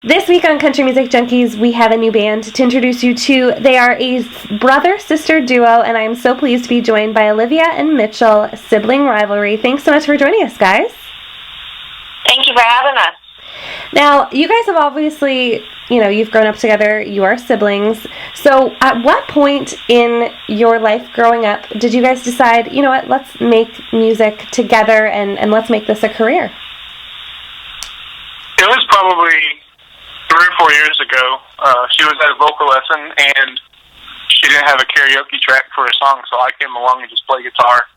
This week on Country Music Junkies, we have a new band to introduce you to. They are a brother-sister duo, and I am so pleased to be joined by Olivia and Mitchell, Sibling Rivalry. Thanks so much for joining us, guys. Thank you for having us. Now, you guys have obviously, you've grown up together. You are siblings. So at what point in your life growing up did you guys decide, let's make music together and let's make this a career? It was probably 3 or 4 years ago. She was at a vocal lesson, and she didn't have a karaoke track for a song, so I came along and just played guitar.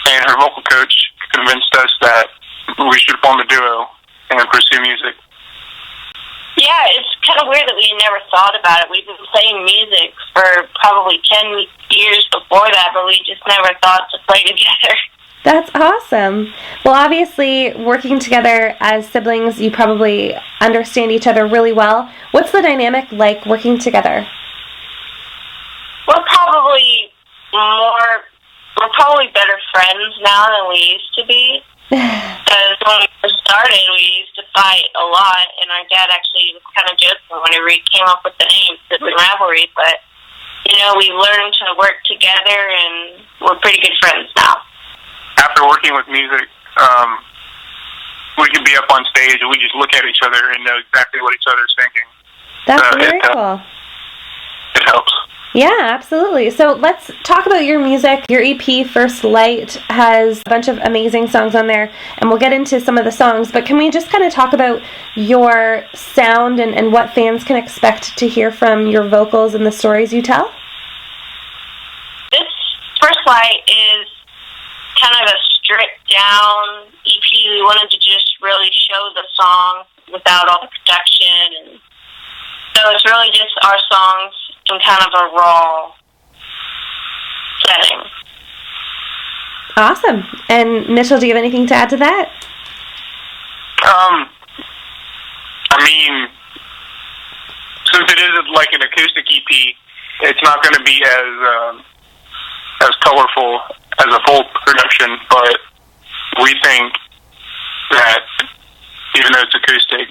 And her vocal coach convinced us that we should form a duo and pursue music. Yeah, it's kind of weird that we never thought about it. We've been playing music for probably 10 years before that, but we just never thought to play together. That's awesome. Well, obviously, working together as siblings, you probably understand each other really well. What's the dynamic like working together? We're probably better friends now than we used to be. Because when we first started, we used to fight a lot, and our dad actually was kind of joking whenever he came up with the name Sibling Rivalry. But, we learned to work together, and we're pretty good friends now. After working with music, we can be up on stage and we just look at each other and know exactly what each other's thinking. That's very cool. It helps. Yeah, absolutely. So let's talk about your music. Your EP, First Light, has a bunch of amazing songs on there, and we'll get into some of the songs, but can we just kind of talk about your sound and what fans can expect to hear from your vocals and the stories you tell? This First Light is kind of a stripped down EP. We wanted to just really show the song without all the production, and so it's really just our songs in kind of a raw setting. Awesome. And Mitchell, do you have anything to add to that? Since it is like an acoustic EP, it's not going to be as colorful as a full production, but we think that even though it's acoustic,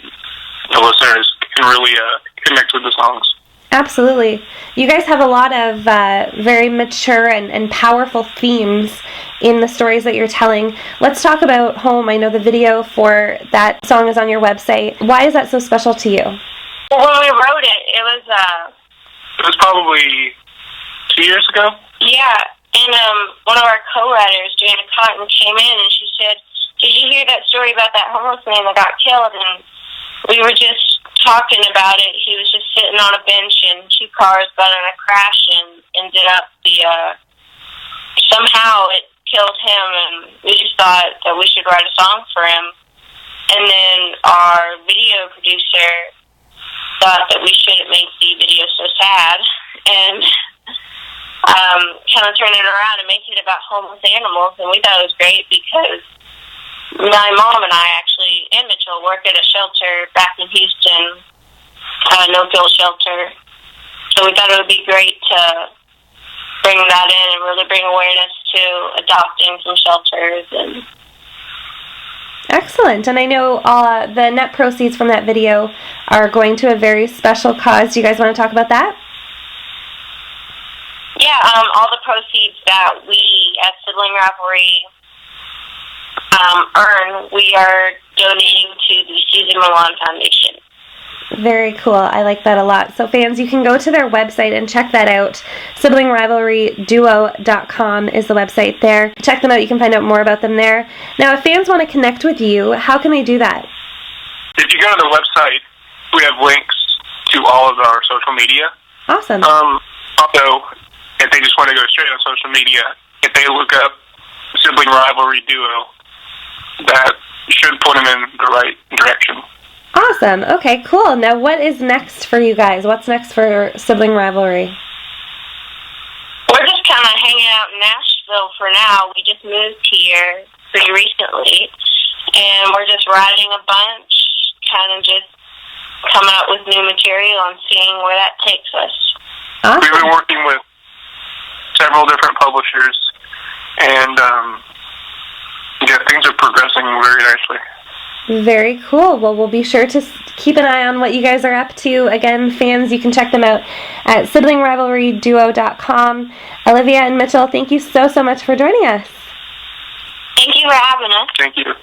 the listeners can really connect with the songs. Absolutely. You guys have a lot of very mature and powerful themes in the stories that you're telling. Let's talk about Home. I know the video for that song is on your website. Why is that so special to you? Well, when we wrote it, it was probably 2 years ago. Yeah. And one of our co-writers, Joanna Cotton, came in and she said, "Did you hear that story about that homeless man that got killed?" And we were just talking about it. He was just sitting on a bench and 2 cars got in a crash and ended up somehow it killed him, and we just thought that we should write a song for him. And then our video producer thought that we shouldn't make the video so sad, and kind of turn it around and make it about homeless animals. And we thought it was great because my mom and I actually, and Mitchell, work at a shelter back in Houston, no-kill shelter. So we thought it would be great to bring that in and really bring awareness to adopting some shelters. And excellent. And I know the net proceeds from that video are going to a very special cause. Do you guys want to talk about that? Yeah, all the proceeds that we at Sibling Rivalry earn, we are donating to the Susan Milan Foundation. Very cool. I like that a lot. So fans, you can go to their website and check that out. SiblingRivalryDuo.com is the website there. Check them out. You can find out more about them there. Now, if fans want to connect with you, how can they do that? If you go to the website, we have links to all of our social media. Awesome. Also, if they just want to go straight on social media, if they look up Sibling Rivalry Duo, that should put them in the right direction. Awesome. Okay, cool. Now, what is next for you guys? What's next for Sibling Rivalry? We're just kind of hanging out in Nashville for now. We just moved here pretty recently, and we're just writing a bunch, kind of just coming up with new material and seeing where that takes us. Awesome. We've been working with several different publishers, and things are progressing very nicely. Very cool. Well, we'll be sure to keep an eye on what you guys are up to. Again, fans, you can check them out at siblingrivalryduo.com. Olivia and Mitchell, thank you so much for joining us. Thank you for having us. Thank you.